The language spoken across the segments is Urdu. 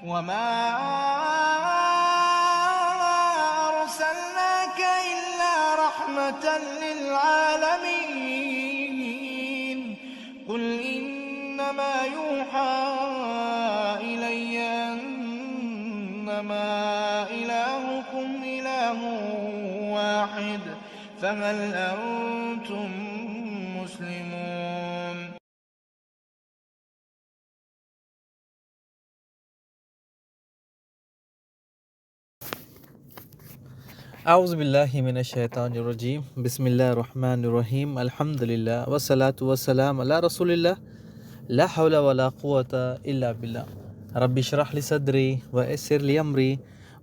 وما أرسلناك إلا رحمة للعالمين قل إنما يوحى إلي أنما إلهكم إله واحد فهل أنتم مسلمون؟ اعوذ باللہ من الشیطان الرجیم بسم اللہ الرحمن الرحیم الحمدللہ والصلاة والسلام علی رسول اللہ لا حول ولا قوة الا باللہ رب اشرح لی صدری ویسر لی امری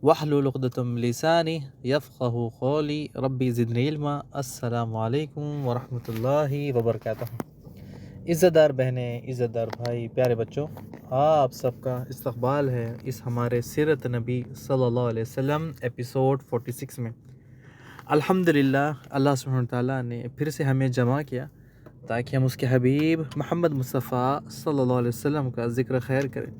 واحلل عقدۃ من لسانی یفقہوا قولی ربی زدنی علما۔ السلام علیکم ورحمۃ اللہ وبرکاتہ۔ عزت دار بہنیں، عزت دار بھائی، پیارے بچوں، آپ سب کا استقبال ہے اس ہمارے سیرت نبی صلی اللہ علیہ وسلم ایپیسوڈ 46 میں۔ الحمدللہ اللہ سبحانہ تعالیٰ نے پھر سے ہمیں جمع کیا تاکہ ہم اس کے حبیب محمد مصطفیٰ صلی اللہ علیہ وسلم کا ذکر خیر کریں۔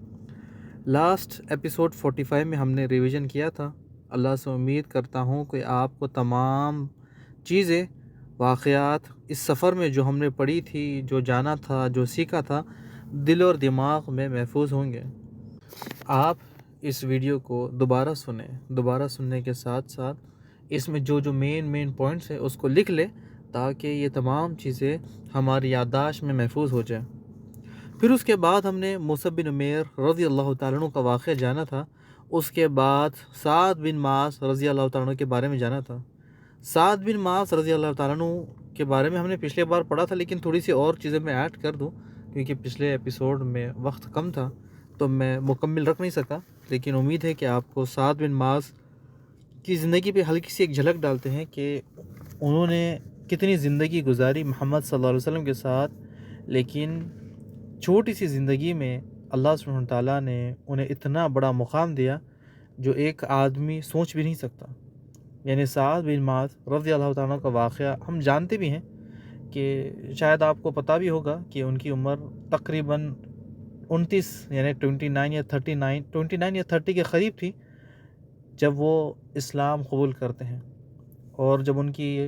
لاسٹ ایپیسوڈ 45 میں ہم نے ریویژن کیا تھا۔ اللہ سے امید کرتا ہوں کہ آپ کو تمام چیزیں، واقعات اس سفر میں جو ہم نے پڑھی تھی، جو جانا تھا، جو سیکھا تھا، دل اور دماغ میں محفوظ ہوں گے۔ آپ اس ویڈیو کو دوبارہ سنیں، دوبارہ سننے کے ساتھ ساتھ اس میں جو مین پوائنٹس ہیں اس کو لکھ لیں تاکہ یہ تمام چیزیں ہماری یادداشت میں محفوظ ہو جائیں۔ پھر اس کے بعد ہم نے مصعب بن عمیر رضی اللہ تعالیٰ عنہ کا واقعہ جانا تھا۔ اس کے بعد سعد بن معاذ رضی اللہ تعالیٰ عنہ کے بارے میں جانا تھا۔ سعد بن معاذ رضی اللہ تعالیٰ عنہ کے بارے میں ہم نے پچھلے بار پڑھا تھا، لیکن تھوڑی سی اور چیزیں میں ایڈ کر دوں کیونکہ پچھلے ایپیسوڈ میں وقت کم تھا تو میں مکمل رکھ نہیں سکا، لیکن امید ہے کہ آپ کو سعد بن معاذ کی زندگی پہ ہلکی سی ایک جھلک ڈالتے ہیں کہ انہوں نے کتنی زندگی گزاری محمد صلی اللہ علیہ وسلم کے ساتھ، لیکن چھوٹی سی زندگی میں اللہ سبحانہ تعالیٰ نے انہیں اتنا بڑا مقام دیا جو ایک آدمی سوچ بھی نہیں سکتا۔ یعنی سعد بن معاذ رضی اللہ تعالیٰ کا واقعہ ہم جانتے بھی ہیں کہ شاید آپ کو پتہ بھی ہوگا کہ ان کی عمر تقریباً 29 یعنی 29 یا 30 کے قریب تھی جب وہ اسلام قبول کرتے ہیں، اور جب ان کی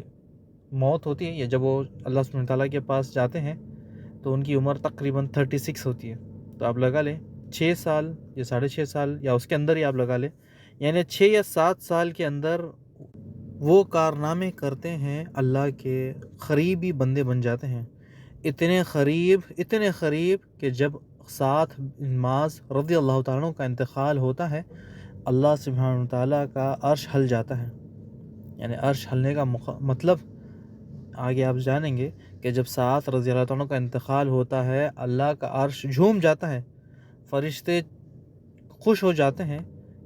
موت ہوتی ہے یا جب وہ اللہ سبحانہ تعالیٰ کے پاس جاتے ہیں تو ان کی عمر تقریباً 36 ہوتی ہے۔ تو آپ لگا لیں 6 سال یا 6.5 سال یا اس کے اندر ہی آپ لگا لیں، یعنی 6 یا 7 سال کے اندر وہ کارنامے کرتے ہیں، اللہ کے قریبی بندے بن جاتے ہیں۔ اتنے قریب کہ جب سعد بن معاذ رضی اللہ تعالیٰ عنہ کا انتقال ہوتا ہے، اللہ سبحانہ تعالیٰ کا عرش ہل جاتا ہے۔ یعنی عرش ہلنے کا مطلب آگے آپ جانیں گے کہ جب سعد رضی اللہ عنہ کا انتقال ہوتا ہے، اللہ کا عرش جھوم جاتا ہے، فرشتے خوش ہو جاتے ہیں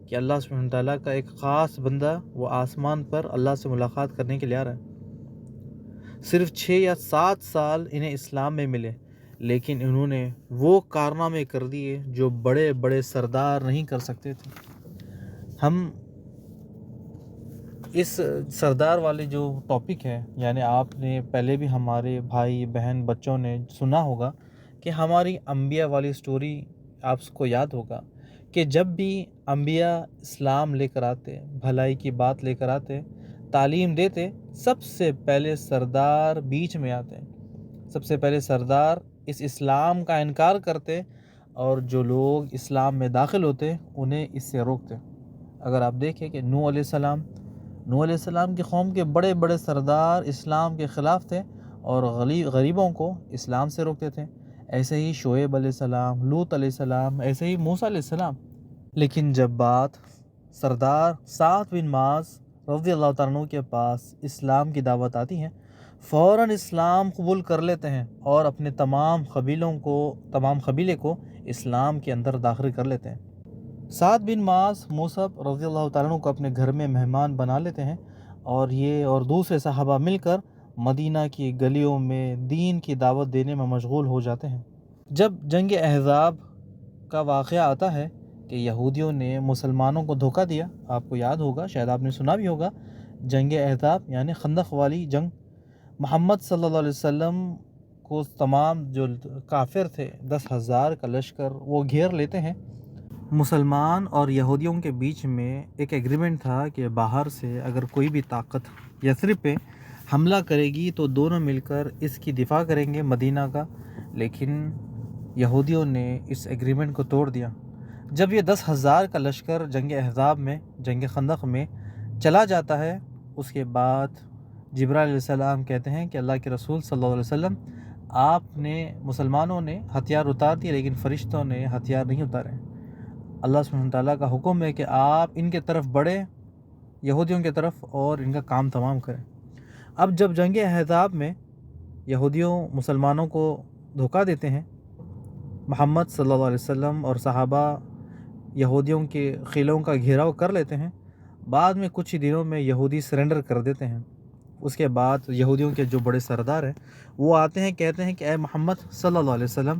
کہ اللہ سبحانہ تعالیٰ کا ایک خاص بندہ وہ آسمان پر اللہ سے ملاقات کرنے کے لیے آ رہا ہے۔ صرف 6 یا 7 سال انہیں اسلام میں ملے، لیکن انہوں نے وہ کارنامے کر دیے جو بڑے بڑے سردار نہیں کر سکتے تھے۔ ہم اس سردار والے جو ٹاپک ہے، یعنی آپ نے پہلے بھی ہمارے بھائی بہن بچوں نے سنا ہوگا کہ ہماری انبیاء والی سٹوری آپ کو یاد ہوگا کہ جب بھی انبیاء اسلام لے کر آتے، بھلائی کی بات لے کر آتے، تعلیم دیتے، سب سے پہلے سردار بیچ میں آتے، سب سے پہلے سردار اس اسلام کا انکار کرتے، اور جو لوگ اسلام میں داخل ہوتے انہیں اس سے روکتے۔ اگر آپ دیکھیں کہ نوح علیہ السلام کی قوم کے بڑے بڑے سردار اسلام کے خلاف تھے اور غریبوں کو اسلام سے روکتے تھے، ایسے ہی شعیب علیہ السلام، لوط علیہ السلام، ایسے ہی موسیٰ علیہ السلام۔ لیکن جب بات سردار سعد بن معاذ رضی اللہ تعالیٰ عنہ کے پاس اسلام کی دعوت آتی ہے، فوراً اسلام قبول کر لیتے ہیں اور اپنے تمام قبیلے کو اسلام کے اندر داخل کر لیتے ہیں۔ سعد بن معاذ مصعب رضی اللہ تعالیٰ عنہ کو اپنے گھر میں مہمان بنا لیتے ہیں، اور یہ اور دوسرے صحابہ مل کر مدینہ کی گلیوں میں دین کی دعوت دینے میں مشغول ہو جاتے ہیں۔ جب جنگ احزاب کا واقعہ آتا ہے کہ یہودیوں نے مسلمانوں کو دھوکہ دیا، آپ کو یاد ہوگا، شاید آپ نے سنا بھی ہوگا، جنگ احزاب یعنی خندق والی جنگ۔ محمد صلی اللہ علیہ وسلم کو تمام جو کافر تھے 10,000 کا لشکر وہ گھیر لیتے ہیں، مسلمان اور یہودیوں کے بیچ میں ایک ایگریمنٹ تھا کہ باہر سے اگر کوئی بھی طاقت یثرب پہ حملہ کرے گی تو دونوں مل کر اس کی دفاع کریں گے مدینہ کا، لیکن یہودیوں نے اس ایگریمنٹ کو توڑ دیا۔ جب یہ 10,000 کا لشکر جنگ احزاب میں، جنگ خندق میں چلا جاتا ہے، اس کے بعد جبرائیل علیہ السلام کہتے ہیں کہ اللہ کے رسول صلی اللہ علیہ وسلم آپ نے، مسلمانوں نے ہتھیار اتار دیے لیکن فرشتوں نے ہتھیار نہیں اتارے۔ اللہ سبحانہ تعالیٰ کا حکم ہے کہ آپ ان کے طرف بڑھیں، یہودیوں کی طرف، اور ان کا کام تمام کریں۔ اب جب جنگ احزاب میں یہودیوں مسلمانوں کو دھوکہ دیتے ہیں، محمد صلی اللہ علیہ وسلم اور صحابہ یہودیوں کے قلعوں کا گھیراؤ کر لیتے ہیں، بعد میں کچھ ہی دنوں میں یہودی سرنڈر کر دیتے ہیں۔ اس کے بعد یہودیوں کے جو بڑے سردار ہیں وہ آتے ہیں، کہتے ہیں کہ اے محمد صلی اللہ علیہ وسلم،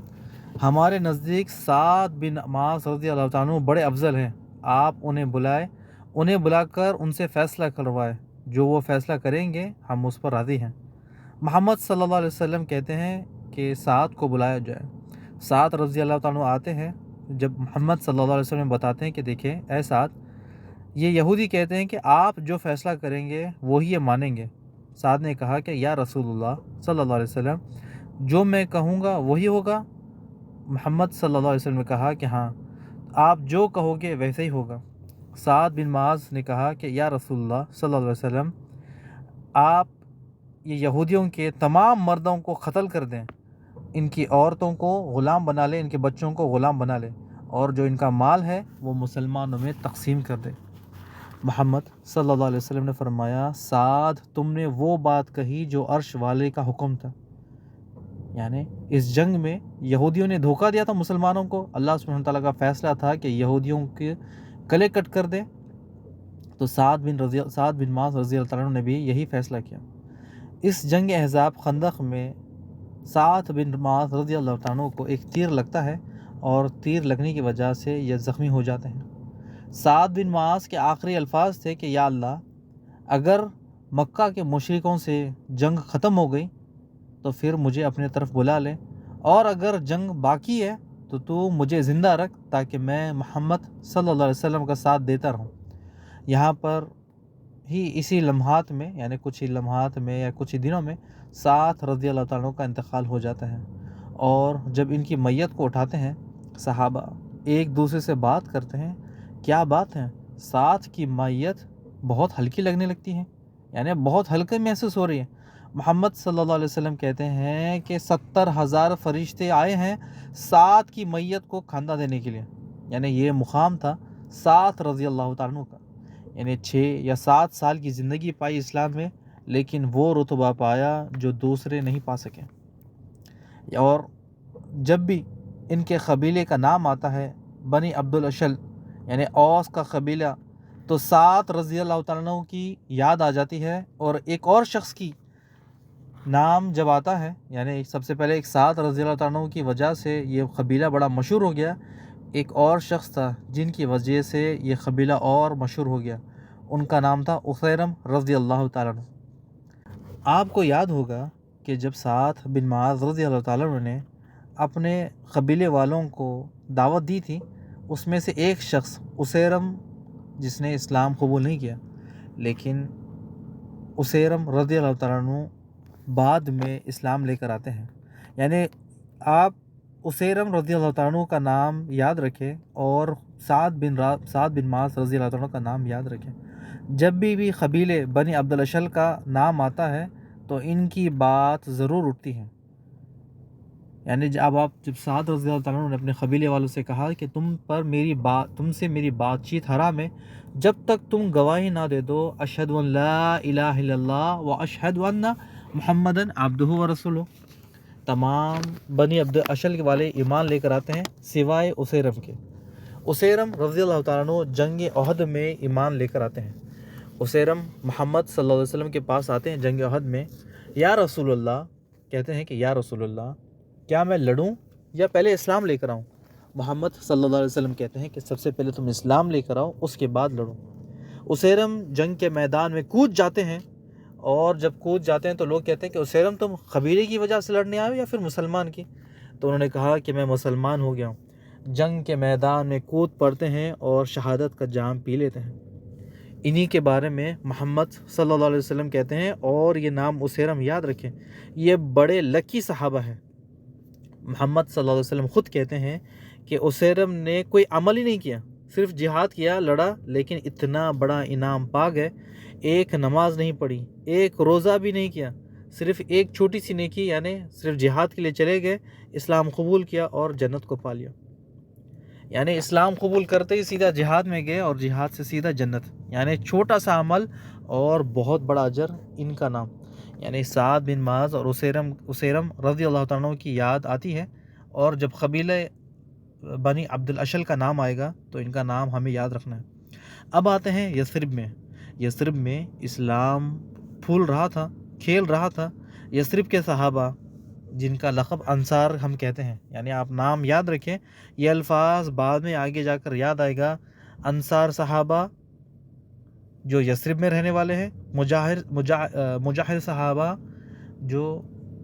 ہمارے نزدیک سعد بن معاذ رضی اللہ عنہ بڑے افضل ہیں، آپ انہیں بلائیں، انہیں بلا کر ان سے فیصلہ کروائے، جو وہ فیصلہ کریں گے ہم اس پر راضی ہیں۔ محمد صلی اللہ علیہ وسلم کہتے ہیں کہ سعد کو بلایا جائے۔ سعد رضی اللہ عنہ آتے ہیں، جب محمد صلی اللہ علیہ وسلم بتاتے ہیں کہ دیکھیں اے سعد، یہ یہودی کہتے ہیں کہ آپ جو فیصلہ کریں گے وہی یہ مانیں گے۔ سعد نے کہا کہ یا رسول اللہ صلی اللہ علیہ وسلم، جو میں کہوں گا وہی ہوگا؟ محمد صلی اللہ علیہ وسلم نے کہا کہ ہاں، آپ جو کہو گے ویسے ہی ہوگا۔ سعد بن معاذ نے کہا کہ یا رسول اللہ صلی اللہ علیہ وسلم، آپ یہ یہودیوں کے تمام مردوں کو قتل کر دیں، ان کی عورتوں کو غلام بنا لیں، ان کے بچوں کو غلام بنا لیں، اور جو ان کا مال ہے وہ مسلمانوں میں تقسیم کر دیں۔ محمد صلی اللہ علیہ وسلم نے فرمایا، سعد تم نے وہ بات کہی جو عرش والے کا حکم تھا۔ یعنی اس جنگ میں یہودیوں نے دھوکہ دیا تھا مسلمانوں کو، اللہ سبحانہ تعالیٰ کا فیصلہ تھا کہ یہودیوں کے گلے کٹ کر دیں، تو سعد بن معاذ رضی اللہ عنہ نے بھی یہی فیصلہ کیا۔ اس جنگ احزاب خندق میں سعد بن معاذ رضی اللہ عنہ کو ایک تیر لگتا ہے، اور تیر لگنے کی وجہ سے یہ زخمی ہو جاتے ہیں۔ سعد بن معاذ کے آخری الفاظ تھے کہ یا اللہ، اگر مکہ کے مشرکوں سے جنگ ختم ہو گئی تو پھر مجھے اپنے طرف بلا لے، اور اگر جنگ باقی ہے تو مجھے زندہ رکھ تاکہ میں محمد صلی اللہ علیہ وسلم کا ساتھ دیتا رہوں۔ یہاں پر ہی اسی لمحات میں، یعنی کچھ ہی لمحات میں یا کچھ ہی دنوں میں سعد رضی اللہ عنہ کا انتقال ہو جاتا ہے، اور جب ان کی میت کو اٹھاتے ہیں صحابہ ایک دوسرے سے بات کرتے ہیں، کیا بات ہے، سعد کی میت بہت ہلکی لگنے لگتی ہے، یعنی بہت ہلکے محسوس ہو رہی ہے۔ محمد صلی اللہ علیہ وسلم کہتے ہیں کہ 70,000 فرشتے آئے ہیں سعد کی میت کو کھانا دینے کے لیے، یعنی یہ مقام تھا سعد رضی اللہ عنہ کا، یعنی 6 یا 7 سال کی زندگی پائی اسلام میں، لیکن وہ رتبہ پایا جو دوسرے نہیں پا سکے۔ اور جب بھی ان کے قبیلے کا نام آتا ہے، بنی عبد الاشل یعنی اوس کا قبیلہ، تو سعد رضی اللہ عنہ کی یاد آ جاتی ہے، اور ایک اور شخص کی نام جب آتا ہے، یعنی سب سے پہلے ایک سعد رضی اللہ عنہ کی وجہ سے یہ قبیلہ بڑا مشہور ہو گیا، ایک اور شخص تھا جن کی وجہ سے یہ قبیلہ اور مشہور ہو گیا، ان کا نام تھا اسیرم رضی اللہ تعالیٰ عنہ۔ آپ کو یاد ہوگا کہ جب سعد بن معاذ رضی اللہ تعالیٰ عنہ نے اپنے قبیلے والوں کو دعوت دی تھی، اس میں سے ایک شخص اسیرم، جس نے اسلام قبول نہیں کیا، لیکن اسیرم رضی اللہ تعالیٰ عنہ بعد میں اسلام لے کر آتے ہیں۔ یعنی آپ اسیرم رضی اللہ تعالیٰ عنہ کا نام یاد رکھیں، اور سعد بن معاذ رضی اللہ تعالیٰ عنہ کا نام یاد رکھیں۔ جب بھی قبیلے بنی عبد الاشل کا نام آتا ہے تو ان کی بات ضرور اٹھتی ہے۔ یعنی جب سعد رضی اللہ تعالیٰ عنہ نے اپنے قبیلے والوں سے کہا کہ تم سے میری بات چیت حرام ہے جب تک تم گواہی نہ دے دو اشہد ان لا الہ الا اللہ و اشہد ان محمدن عبدہ و رسولہ۔ تمام بنی عبد الاشل والے ایمان لے کر آتے ہیں سوائے اسیرم کے۔ اسیرم رضی اللہ تعالیٰ عنہ جنگ احد میں ایمان لے کر آتے ہیں۔ اسیرم محمد صلی اللہ علیہ وسلم کے پاس آتے ہیں جنگ احد میں، یا رسول اللہ، کہتے ہیں کہ یا رسول اللہ، کیا میں لڑوں یا پہلے اسلام لے کر آؤں؟ محمد صلی اللہ علیہ وسلم کہتے ہیں کہ سب سے پہلے تم اسلام لے کر آؤ، اس کے بعد لڑو۔ اسیرم جنگ کے میدان میں کود جاتے ہیں، اور جب کود جاتے ہیں تو لوگ کہتے ہیں کہ اسیرم تم قبیلے کی وجہ سے لڑنے آئے ہو یا پھر مسلمان کی؟ تو انہوں نے کہا کہ میں مسلمان ہو گیا ہوں۔ جنگ کے میدان میں کود پڑتے ہیں اور شہادت کا جام پی لیتے ہیں۔ انہی کے بارے میں محمد صلی اللہ علیہ وسلم کہتے ہیں، اور یہ نام اسیرم یاد رکھیں، یہ بڑے لکی صحابہ ہیں۔ محمد صلی اللہ علیہ وسلم خود کہتے ہیں کہ اسیرم نے کوئی عمل ہی نہیں کیا، صرف جہاد کیا، لڑا، لیکن اتنا بڑا انعام پا گئے۔ ایک نماز نہیں پڑھی، ایک روزہ بھی نہیں کیا، صرف ایک چھوٹی سی نیکی، یعنی صرف جہاد کے لیے چلے گئے، اسلام قبول کیا اور جنت کو پا لیا۔ یعنی اسلام قبول کرتے ہی سیدھا جہاد میں گئے اور جہاد سے سیدھا جنت، یعنی چھوٹا سا عمل اور بہت بڑا اجر ان کا نام۔ یعنی سعد بن معاذ اور اسیرم رضی اللہ تعالیٰ عنہ کی یاد آتی ہے، اور جب قبیلہ بنی عبد الاشل کا نام آئے گا تو ان کا نام ہمیں یاد رکھنا ہے۔ اب آتے ہیں یثرب میں۔ یثرب میں اسلام پھول رہا تھا، کھیل رہا تھا۔ یثرب کے صحابہ جن کا لقب انصار ہم کہتے ہیں، یعنی آپ نام یاد رکھیں، یہ الفاظ بعد میں آگے جا کر یاد آئے گا۔ انصار صحابہ جو یثرب میں رہنے والے ہیں، مجاہر صحابہ جو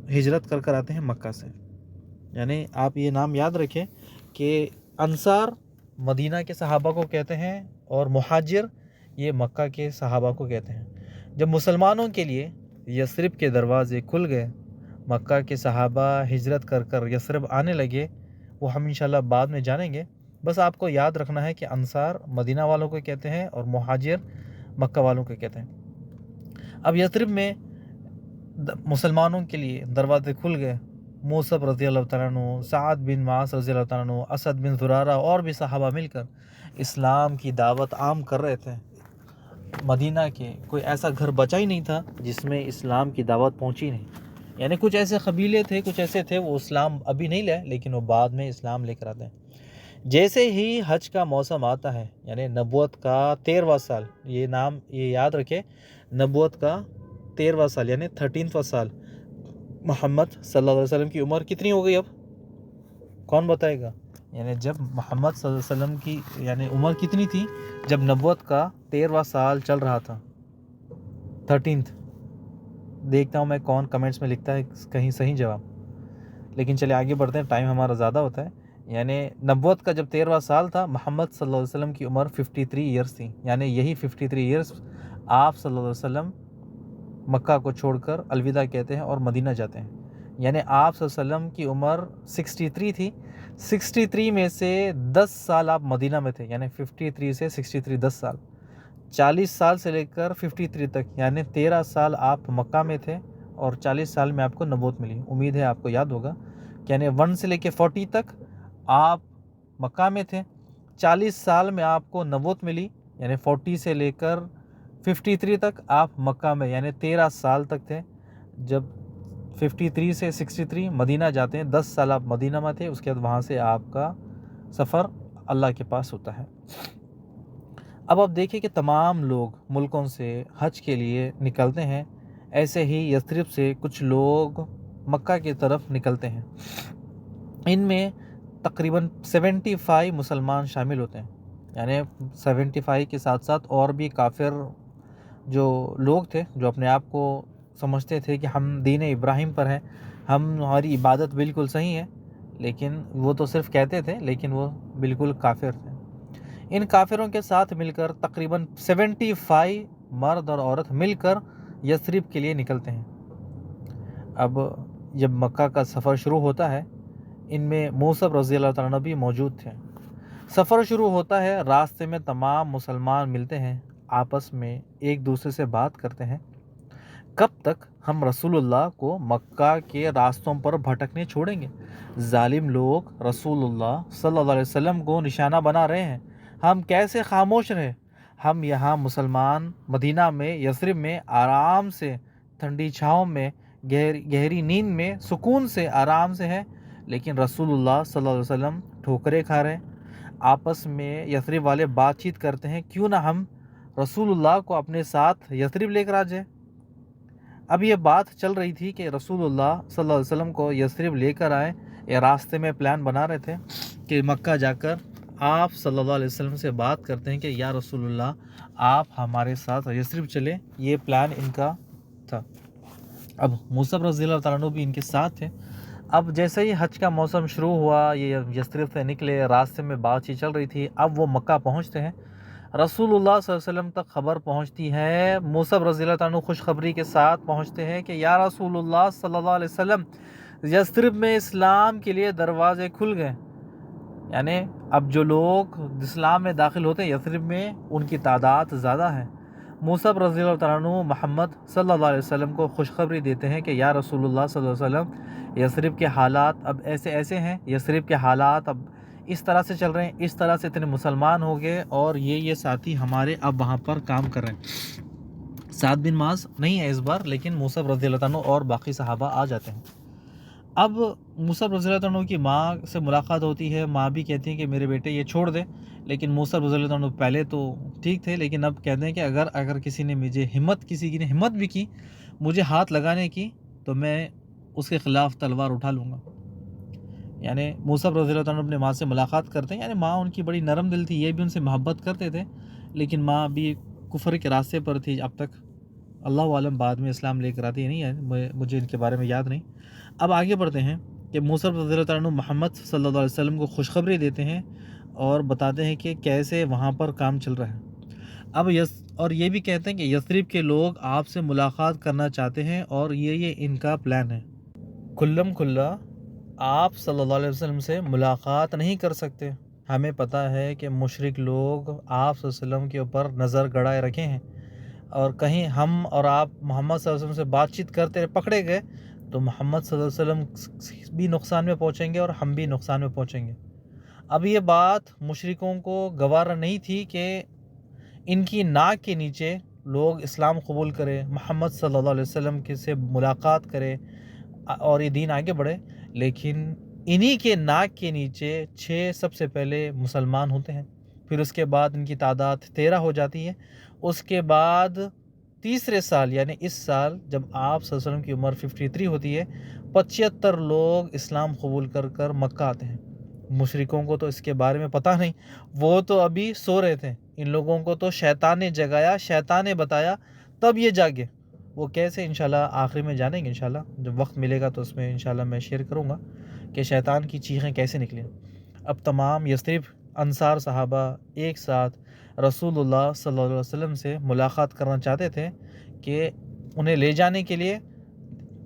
ہجرت کر آتے ہیں مکہ سے۔ یعنی آپ یہ نام یاد رکھیں کہ انصار مدینہ کے صحابہ کو کہتے ہیں اور مہاجر یہ مکہ کے صحابہ کو کہتے ہیں۔ جب مسلمانوں کے لیے یثرب کے دروازے کھل گئے، مکہ کے صحابہ ہجرت کر یثرب آنے لگے، وہ ہم انشاءاللہ بعد میں جانیں گے۔ بس آپ کو یاد رکھنا ہے کہ انصار مدینہ والوں کو کہتے ہیں اور مہاجر مکہ والوں کو کہتے ہیں۔ اب یثرب میں مسلمانوں کے لیے دروازے کھل گئے۔ موصب رضی اللہ تعالیٰ عنہ، سعد بن معاذ رضی اللہ تعالیٰ عنہ، اسد بن زرارہ اور بھی صحابہ مل کر اسلام کی دعوت عام کر رہے تھے۔ مدینہ کے کوئی ایسا گھر بچا ہی نہیں تھا جس میں اسلام کی دعوت پہنچی نہیں۔ یعنی کچھ ایسے قبیلے تھے، کچھ ایسے تھے وہ اسلام ابھی نہیں لے، لیکن وہ بعد میں اسلام لے کر آتے ہیں۔ جیسے ہی حج کا موسم آتا ہے، یعنی نبوت کا 13واں سال، یہ یاد رکھے، نبوت کا 13واں سال یعنی 13واں سال، محمد صلی اللہ علیہ وسلم کی عمر کتنی ہو گئی اب؟ کون بتائے گا؟ یعنی جب محمد صلی اللہ علیہ وسلم کی یعنی عمر کتنی تھی جب نبوت کا 13واں سال چل رہا تھا؟ 13th۔ دیکھتا ہوں میں کون کمنٹس میں لکھتا ہے کہیں صحیح جواب۔ لیکن چلے آگے بڑھتے ہیں، ٹائم ہمارا زیادہ ہوتا ہے۔ یعنی نبوت کا جب 13واں سال تھا، محمد صلی اللہ علیہ وسلم کی عمر 53 ایئرس تھی۔ یعنی یہی 53 ایئرس آپ صلی اللہ علیہ وسلم مکہ کو چھوڑ کر الوداع کہتے ہیں اور مدینہ جاتے ہیں۔ یعنی آپ صلی اللہ علیہ وسلم کی عمر 63 تھی، 63 میں سے 10 سال آپ مدینہ میں تھے، یعنی 53 سے 63 10 سال، 40 سال سے لے کر 53 تک، یعنی 13 سال آپ مکہ میں تھے اور 40 سال میں آپ کو نبوت ملی۔ امید ہے آپ کو یاد ہوگا، یعنی 1 سے لے کے 40 تک آپ مکہ میں تھے، 40 سال میں آپ کو نبوت ملی، یعنی 40 سے لے کر 53 تک آپ مکہ میں، یعنی 13 سال تک تھے۔ جب 53 سے 63 مدینہ جاتے ہیں، 10 سال آپ مدینہ میں تھے، اس کے بعد وہاں سے آپ کا سفر اللہ کے پاس ہوتا ہے۔ اب آپ دیکھیں کہ تمام لوگ ملکوں سے حج کے لیے نکلتے ہیں، ایسے ہی یثرب سے کچھ لوگ مکہ کی طرف نکلتے ہیں۔ ان میں تقریباً 75 مسلمان شامل ہوتے ہیں، یعنی 75 کے ساتھ ساتھ اور بھی کافر جو لوگ تھے، جو اپنے آپ کو سمجھتے تھے کہ ہم دین ابراہیم پر ہیں، ہماری عبادت بالکل صحیح ہے، لیکن وہ تو صرف کہتے تھے، لیکن وہ بالکل کافر تھے۔ ان کافروں کے ساتھ مل کر تقریباً 75 مرد اور عورت مل کر یثرب کے لیے نکلتے ہیں۔ اب جب مکہ کا سفر شروع ہوتا ہے، ان میں موصب رضی اللہ تعالیٰ عنہ بھی موجود تھے۔ سفر شروع ہوتا ہے، راستے میں تمام مسلمان ملتے ہیں، آپس میں ایک دوسرے سے بات کرتے ہیں، کب تک ہم رسول اللہ کو مکہ کے راستوں پر بھٹکنے چھوڑیں گے؟ ظالم لوگ رسول اللہ صلی اللہ علیہ وسلم کو نشانہ بنا رہے ہیں، ہم کیسے خاموش رہے؟ ہم یہاں مسلمان مدینہ میں یثرب میں آرام سے ٹھنڈی چھاؤں میں گہری نیند میں سکون سے آرام سے ہیں، لیکن رسول اللہ صلی اللہ علیہ وسلم ٹھوکریں کھا رہے ہیں۔ آپس میں یثرب والے بات چیت کرتے ہیں، کیوں نہ ہم رسول اللہ کو اپنے ساتھ یثرب لے کر آ جائیں۔ اب یہ بات چل رہی تھی کہ رسول اللہ صلی اللہ علیہ وسلم کو یثرب لے کر آئیں، یہ راستے میں پلان بنا رہے تھے کہ مکہ جا کر آپ صلی اللہ علیہ وسلم سے بات کرتے ہیں کہ یا رسول اللہ آپ ہمارے ساتھ یثرب چلیں، یہ پلان ان کا تھا۔ اب موصب رضی اللہ تعالیٰ عنہ بھی ان کے ساتھ تھے۔ اب جیسے ہی حج کا موسم شروع ہوا، یہ یثرب سے نکلے، راستے میں بات چیت چل رہی تھی، اب وہ مکہ پہنچتے ہیں۔ رسول اللہ صلی اللہ علیہ وسلم تک خبر پہنچتی ہے، موصب رضی اللہ تعالیٰ عنہ خوشخبری کے ساتھ پہنچتے ہیں کہ یا رسول اللہ صلی اللہ علیہ وسلم، یثرب میں اسلام کے لیے دروازے کھل گئے۔ یعنی اب جو لوگ اسلام میں داخل ہوتے ہیں یثرب میں، ان کی تعداد زیادہ ہے۔ موصب رضی اللہ تعالیٰ عنہ محمد صلی اللہ علیہ وسلم کو خوشخبری دیتے ہیں کہ یا رسول اللہ صلی اللہ علیہ وسلم، یثرب کے حالات اب ایسے ہیں، یثرب کے حالات اب اس طرح سے چل رہے ہیں، اس طرح سے اتنے مسلمان ہو گئے، اور یہ ساتھی ہمارے اب وہاں پر کام کر رہے ہیں۔ سعد بن معاذ نہیں ہے اس بار، لیکن موصب رضی اللہ عنہ اور باقی صحابہ آ جاتے ہیں۔ اب موصب رضی اللہ عنہ کی ماں سے ملاقات ہوتی ہے، ماں بھی کہتی ہیں کہ میرے بیٹے یہ چھوڑ دے، لیکن موصب رضی اللہ عنہ پہلے تو ٹھیک تھے، لیکن اب کہتے ہیں کہ اگر کسی نے ہمت بھی کی مجھے ہاتھ لگانے کی، تو میں اس کے خلاف تلوار اٹھا لوں گا۔ یعنی موصب رضی اللہ عنہ اپنے ماں سے ملاقات کرتے ہیں، یعنی ماں ان کی بڑی نرم دل تھی، یہ بھی ان سے محبت کرتے تھے، لیکن ماں بھی کفر کے راستے پر تھی اب تک، اللہ عالم بعد میں اسلام لے کر آتی ہے نہیں ہے، مجھے ان کے بارے میں یاد نہیں۔ اب آگے بڑھتے ہیں کہ موصب رضی اللہ عنہ محمد صلی اللہ علیہ وسلم کو خوشخبری دیتے ہیں اور بتاتے ہیں کہ کیسے وہاں پر کام چل رہا ہے۔ اور یہ بھی کہتے ہیں کہ یثرب کے لوگ آپ سے ملاقات کرنا چاہتے ہیں، اور یہ ان کا پلان ہے۔ کھلم کھلا آپ صلی اللہ علیہ وسلم سے ملاقات نہیں کر سکتے، ہمیں پتہ ہے کہ مشرک لوگ آپ صلی اللہ علیہ وسلم کے اوپر نظر گڑائے رکھے ہیں، اور کہیں ہم اور آپ محمد صلی اللہ علیہ وسلم سے بات چیت کرتے رہے، پکڑے گئے، تو محمد صلی اللہ علیہ وسلم بھی نقصان میں پہنچیں گے اور ہم بھی نقصان میں پہنچیں گے۔ اب یہ بات مشرکوں کو گوارا نہیں تھی کہ ان کی ناک کے نیچے لوگ اسلام قبول کرے، محمد صلی اللہ علیہ وسلم سے ملاقات کرے اور یہ دین آگے بڑھے، لیکن انہی کے ناک کے نیچے 6 سب سے پہلے مسلمان ہوتے ہیں، پھر اس کے بعد ان کی تعداد 13 ہو جاتی ہے، اس کے بعد تیسرے سال یعنی اس سال جب آپ صلی اللہ علیہ وسلم کی عمر 53 ہوتی ہے، 75 لوگ اسلام قبول کر مکہ آتے ہیں۔ مشرکوں کو تو اس کے بارے میں پتہ نہیں، وہ تو ابھی سو رہے تھے، ان لوگوں کو تو شیطان نے جگایا، شیطان نے بتایا، تب یہ جاگے۔ وہ کیسے انشاءاللہ آخری میں جانیں گے، انشاءاللہ جب وقت ملے گا تو اس میں انشاءاللہ میں شیئر کروں گا کہ شیطان کی چیخیں کیسے نکلیں۔ اب تمام یثرب انصار صحابہ ایک ساتھ رسول اللہ صلی اللہ علیہ وسلم سے ملاقات کرنا چاہتے تھے کہ انہیں لے جانے کے لیے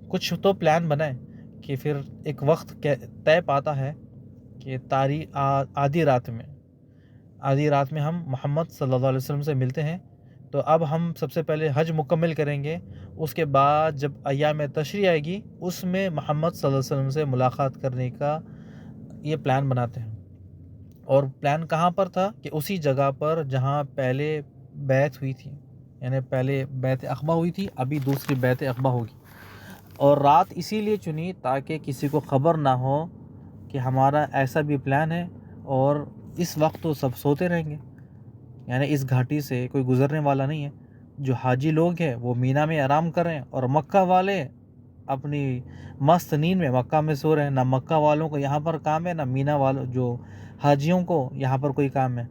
کچھ تو پلان بنائیں، کہ پھر ایک وقت طے پاتا ہے کہ آدھی رات میں ہم محمد صلی اللہ علیہ وسلم سے ملتے ہیں، تو اب ہم سب سے پہلے حج مکمل کریں گے، اس کے بعد جب ایام تشریق آئے گی اس میں محمد صلی اللہ علیہ وسلم سے ملاقات کرنے کا یہ پلان بناتے ہیں۔ اور پلان کہاں پر تھا کہ اسی جگہ پر جہاں پہلے بیعت ہوئی تھی، یعنی پہلے بیعت عقبہ ہوئی تھی، ابھی دوسری بیعت عقبہ ہوگی، اور رات اسی لیے چنی تاکہ کسی کو خبر نہ ہو کہ ہمارا ایسا بھی پلان ہے، اور اس وقت تو سب سوتے رہیں گے، یعنی اس گھاٹی سے کوئی گزرنے والا نہیں ہے، جو حاجی لوگ ہیں وہ مینا میں آرام کر رہے ہیں، اور مکہ والے اپنی مست نیند میں مکہ میں سو رہے ہیں، نہ مکہ والوں کو یہاں پر کام ہے، نہ مینا والوں جو حاجیوں کو یہاں پر کوئی کام ہے۔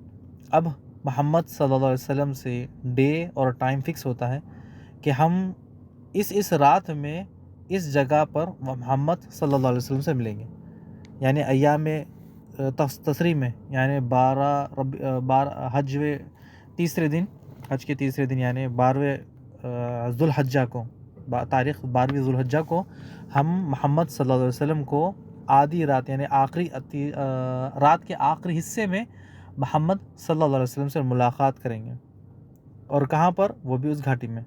اب محمد صلی اللہ علیہ وسلم سے ڈے اور ٹائم فکس ہوتا ہے کہ ہم اس رات میں اس جگہ پر محمد صلی اللہ علیہ وسلم سے ملیں گے، یعنی ایام تشریق میں، یعنی 12 حج کے تیسرے دن یعنی 12 ذوالحجہ کو، تاریخ 12 ذوالحجہ کو ہم محمد صلی اللہ علیہ وسلم کو آدھی رات یعنی رات کے آخری حصے میں محمد صلی اللہ علیہ وسلم سے ملاقات کریں گے، اور کہاں پر؟ وہ بھی اس گھاٹی میں۔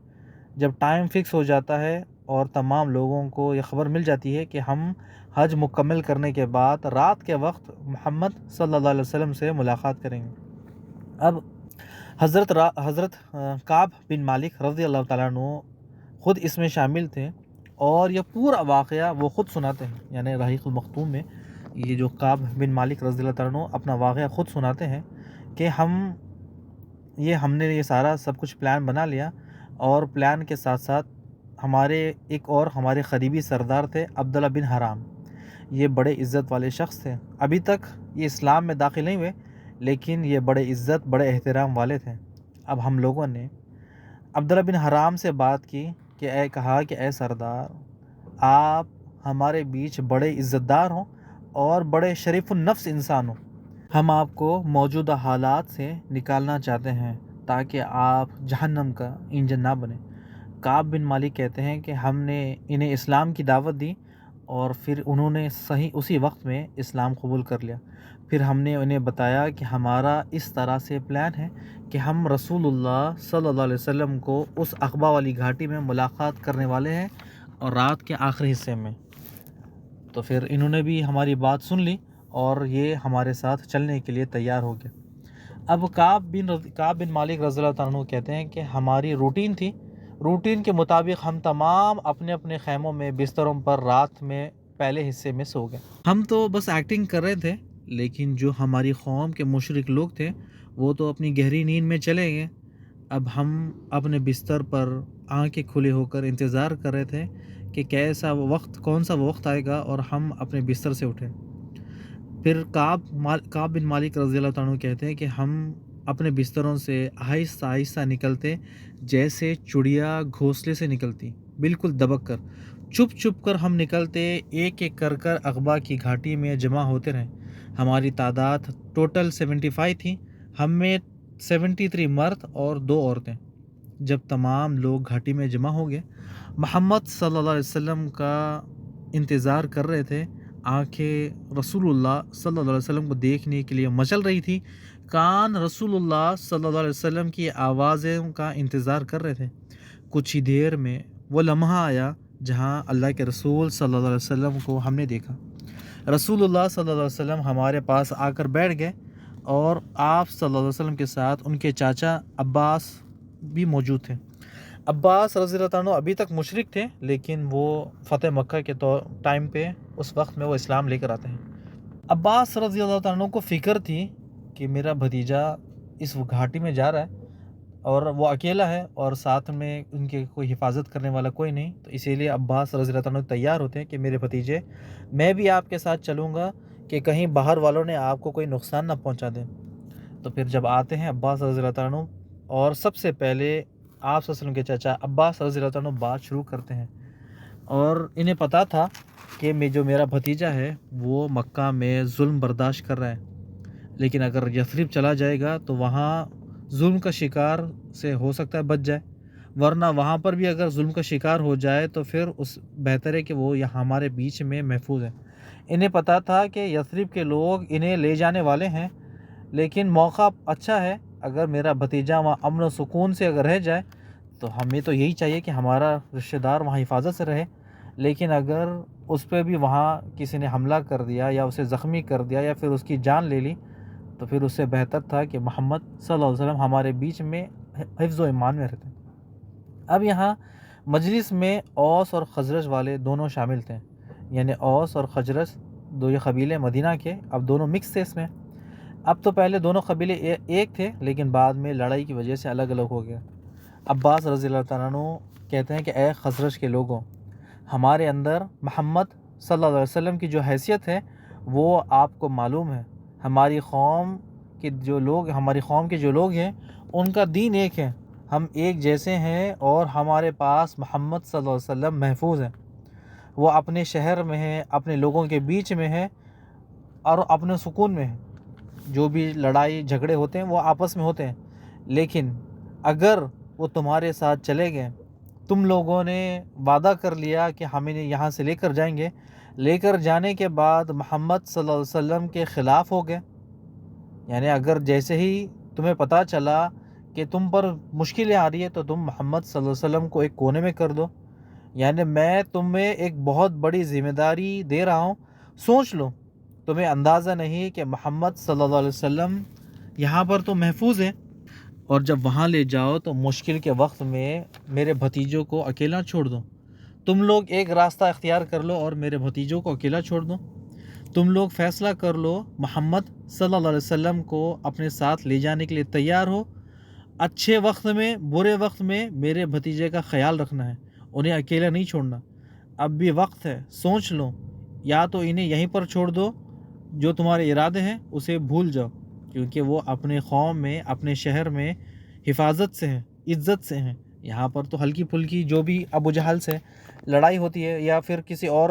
جب ٹائم فکس ہو جاتا ہے اور تمام لوگوں کو یہ خبر مل جاتی ہے کہ ہم حج مکمل کرنے کے بعد رات کے وقت محمد صلی اللہ علیہ وسلم سے ملاقات کریں گے۔ اب حضرت کعب بن مالک رضی اللہ تعالیٰ عنہ خود اس میں شامل تھے، اور یہ پورا واقعہ وہ خود سناتے ہیں، یعنی رحیق المختوم میں یہ جو کعب بن مالک رضی اللہ تعالیٰ عنہ اپنا واقعہ خود سناتے ہیں کہ ہم نے یہ سارا سب کچھ پلان بنا لیا، اور پلان کے ساتھ ساتھ ہمارے قریبی سردار تھے عبداللہ بن حرام، یہ بڑے عزت والے شخص تھے، ابھی تک یہ اسلام میں داخل نہیں ہوئے، لیکن یہ بڑے عزت بڑے احترام والے تھے۔ اب ہم لوگوں نے عبداللہ بن حرام سے بات کی کہ کہا کہ اے سردار، آپ ہمارے بیچ بڑے عزت دار ہوں اور بڑے شریف النفس انسان ہوں۔ ہم آپ کو موجودہ حالات سے نکالنا چاہتے ہیں تاکہ آپ جہنم کا ایندھن نہ بنیں۔ کعب بن مالک کہتے ہیں کہ ہم نے انہیں اسلام کی دعوت دی اور پھر انہوں نے صحیح اسی وقت میں اسلام قبول کر لیا۔ پھر ہم نے انہیں بتایا کہ ہمارا اس طرح سے پلان ہے کہ ہم رسول اللہ صلی اللہ علیہ وسلم کو اس عقبہ والی گھاٹی میں ملاقات کرنے والے ہیں اور رات کے آخری حصے میں۔ تو پھر انہوں نے بھی ہماری بات سن لی اور یہ ہمارے ساتھ چلنے کے لیے تیار ہو گئے۔ اب کعب بن مالک رضی اللہ تعالیٰ عنہ کہتے ہیں کہ ہماری روٹین تھی، روٹین کے مطابق ہم تمام اپنے اپنے خیموں میں بستروں پر رات میں پہلے حصے میں سو گئے۔ ہم تو بس ایکٹنگ کر رہے تھے، لیکن جو ہماری قوم کے مشرک لوگ تھے وہ تو اپنی گہری نیند میں چلے گئے۔ اب ہم اپنے بستر پر آنکھیں کھلے ہو کر انتظار کر رہے تھے کہ کون سا وقت آئے گا اور ہم اپنے بستر سے اٹھیں۔ پھر کعب بن مالک رضی اللہ تعالیٰ عنہ کہتے ہیں کہ ہم اپنے بستروں سے آہستہ آہستہ نکلتے جیسے چڑیا گھونسلے سے نکلتی، بالکل دبک کر، چھپ کر ہم نکلتے، ایک ایک کر عقبہ کی گھاٹی میں جمع ہوتے رہے۔ ہماری تعداد ٹوٹل 75 تھی، ہم میں 73 مرد اور 2 عورتیں۔ جب تمام لوگ گھاٹی میں جمع ہو گئے، محمد صلی اللہ علیہ وسلم کا انتظار کر رہے تھے، آنکھیں رسول اللہ صلی اللہ علیہ وسلم کو دیکھنے کے لیے مچل رہی تھی، کان رسول اللہ صلی اللہ علیہ وسلم کی آوازوں کا انتظار کر رہے تھے۔ کچھ ہی دیر میں وہ لمحہ آیا جہاں اللہ کے رسول صلی اللہ علیہ وسلم کو ہم نے دیکھا۔ رسول اللہ صلی اللہ علیہ وسلم ہمارے پاس آ کر بیٹھ گئے اور آپ صلی اللہ علیہ وسلم کے ساتھ ان کے چاچا عباس بھی موجود تھے۔ عباس رضی اللہ عنہ ابھی تک مشرک تھے، لیکن وہ فتح مکہ کے ٹائم پہ اس وقت میں وہ اسلام لے کر آتے ہیں۔ عباس رضی اللہ عنہ کو فکر تھی کہ میرا بھتیجا اس گھاٹی میں جا رہا ہے اور وہ اکیلا ہے اور ساتھ میں ان کے کوئی حفاظت کرنے والا کوئی نہیں، تو اسی لیے عباس رضی اللہ عنہ تیار ہوتے ہیں کہ میرے بھتیجے میں بھی آپ کے ساتھ چلوں گا کہ کہیں باہر والوں نے آپ کو کوئی نقصان نہ پہنچا دیں۔ تو پھر جب آتے ہیں عباس رضی اللہ عنہ اور سب سے پہلے آپ صلی اللہ علیہ وسلم کے چچا عباس رضی اللہ عنہ بات شروع کرتے ہیں، اور انہیں پتہ تھا کہ جو میرا بھتیجا ہے وہ مکہ میں ظلم برداشت کر رہا ہے، لیکن اگر یثرب چلا جائے گا تو وہاں ظلم کا شکار سے ہو سکتا ہے بچ جائے، ورنہ وہاں پر بھی اگر ظلم کا شکار ہو جائے تو پھر بہتر ہے کہ وہ یہاں ہمارے بیچ میں محفوظ ہے۔ انہیں پتہ تھا کہ یثرب کے لوگ انہیں لے جانے والے ہیں، لیکن موقع اچھا ہے، اگر میرا بھتیجا وہاں امن و سکون سے اگر رہ جائے تو ہمیں تو یہی چاہیے کہ ہمارا رشتہ دار وہاں حفاظت سے رہے، لیکن اگر اس پہ بھی وہاں کسی نے حملہ کر دیا یا اسے زخمی کر دیا یا پھر اس کی جان لے لی تو پھر اس سے بہتر تھا کہ محمد صلی اللہ علیہ وسلم ہمارے بیچ میں حفظ و ایمان میں رہتے۔ اب یہاں مجلس میں اوس اور خزرج والے دونوں شامل تھے، یعنی اوس اور خزرج دو یہ قبیلے مدینہ کے، اب دونوں مکس تھے اس میں۔ اب تو پہلے دونوں قبیلے ایک تھے، لیکن بعد میں لڑائی کی وجہ سے الگ الگ ہو گیا۔ عباس رضی اللہ تعالیٰ عنہ کہتے ہیں کہ اے خزرج کے لوگوں، ہمارے اندر محمد صلی اللہ علیہ وسلم کی جو حیثیت ہے وہ آپ کو معلوم ہے، ہماری قوم کے جو لوگ ہیں ان کا دین ایک ہے، ہم ایک جیسے ہیں اور ہمارے پاس محمد صلی اللہ علیہ وسلم محفوظ ہیں، وہ اپنے شہر میں ہیں، اپنے لوگوں کے بیچ میں ہیں اور اپنے سکون میں ہیں۔ جو بھی لڑائی جھگڑے ہوتے ہیں وہ آپس میں ہوتے ہیں، لیکن اگر وہ تمہارے ساتھ چلے گئے، تم لوگوں نے وعدہ کر لیا کہ ہم انہیں یہاں سے لے کر جائیں گے، لے کر جانے کے بعد محمد صلی اللہ علیہ وسلم کے خلاف ہو گئے، یعنی اگر جیسے ہی تمہیں پتہ چلا کہ تم پر مشکلیں آ رہی ہے تو تم محمد صلی اللہ علیہ وسلم کو ایک کونے میں کر دو، یعنی میں تمہیں ایک بہت بڑی ذمہ داری دے رہا ہوں، سوچ لو، تمہیں اندازہ نہیں کہ محمد صلی اللہ علیہ وسلم یہاں پر تو محفوظ ہیں، اور جب وہاں لے جاؤ تو مشکل کے وقت میں میرے بھتیجوں کو اکیلا چھوڑ دو، تم لوگ ایک راستہ اختیار کر لو اور میرے بھتیجوں کو اکیلا چھوڑ دو، تم لوگ فیصلہ کر لو، محمد صلی اللہ علیہ وسلم کو اپنے ساتھ لے جانے کے لیے تیار ہو، اچھے وقت میں برے وقت میں میرے بھتیجے کا خیال رکھنا ہے، انہیں اکیلا نہیں چھوڑنا، اب بھی وقت ہے، سوچ لو، یا تو انہیں یہیں پر چھوڑ دو، جو تمہارے ارادے ہیں اسے بھول جاؤ، کیونکہ وہ اپنے قوم میں اپنے شہر میں حفاظت سے ہیں، عزت سے ہیں، یہاں پر تو ہلکی پھلکی جو بھی ابو جہل سے لڑائی ہوتی ہے یا پھر کسی اور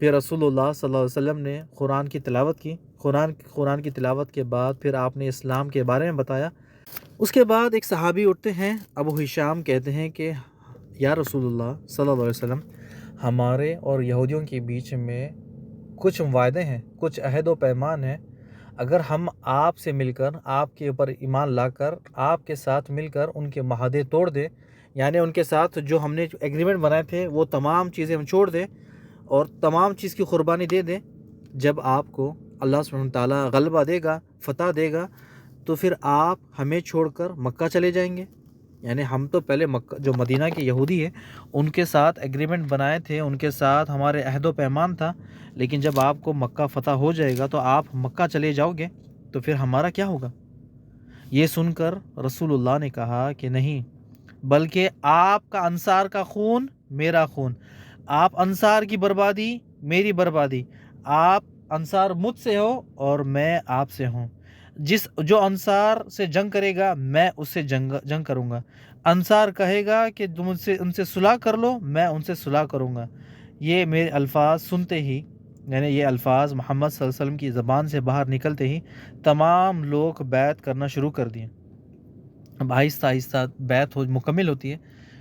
پھر رسول صلی اللہ علیہ وسلم نے قرآن کی تلاوت کی، قرآن کی تلاوت کے بعد پھر آپ نے اسلام کے بارے میں بتایا۔ اس کے بعد ایک صحابی اٹھتے ہیں، ابو ہشام کہتے ہیں کہ یا رسول اللہ صلی اللہ علیہ وسلم، ہمارے اور یہودیوں کے بیچ میں کچھ وعدے ہیں، کچھ عہد و پیمان ہیں، اگر ہم آپ سے مل کر، آپ کے اوپر ایمان لا کر، آپ کے ساتھ مل کر ان کے معاہدے توڑ دیں، یعنی ان کے ساتھ جو ہم نے ایگریمنٹ بنائے تھے وہ تمام چیزیں ہم چھوڑ دیں اور تمام چیز کی قربانی دے دیں، جب آپ کو اللہ سبحانہ تعالیٰ غلبہ دے گا، فتح دے گا، تو پھر آپ ہمیں چھوڑ کر مکہ چلے جائیں گے۔ یعنی ہم تو پہلے مکہ، جو مدینہ کے یہودی ہیں ان کے ساتھ ایگریمنٹ بنائے تھے، ان کے ساتھ ہمارے عہد و پیمان تھا، لیکن جب آپ کو مکہ فتح ہو جائے گا تو آپ مکہ چلے جاؤ گے، تو پھر ہمارا کیا ہوگا؟ یہ سن کر رسول اللہ نے کہا کہ نہیں، بلکہ آپ کا انصار کا خون میرا خون، آپ انصار کی بربادی میری بربادی، آپ انصار مجھ سے ہو اور میں آپ سے ہوں، جو انصار سے جنگ کرے گا میں اس سے جنگ کروں گا، انصار کہے گا کہ تم ان سے صلح کر لو، میں ان سے صلح کروں گا۔ یہ میرے الفاظ سنتے ہی، یعنی یہ الفاظ محمد صلی اللہ علیہ وسلم کی زبان سے باہر نکلتے ہی تمام لوگ بیعت کرنا شروع کر دیے۔ اب آہستہ آہستہ بیعت مکمل ہوتی ہے،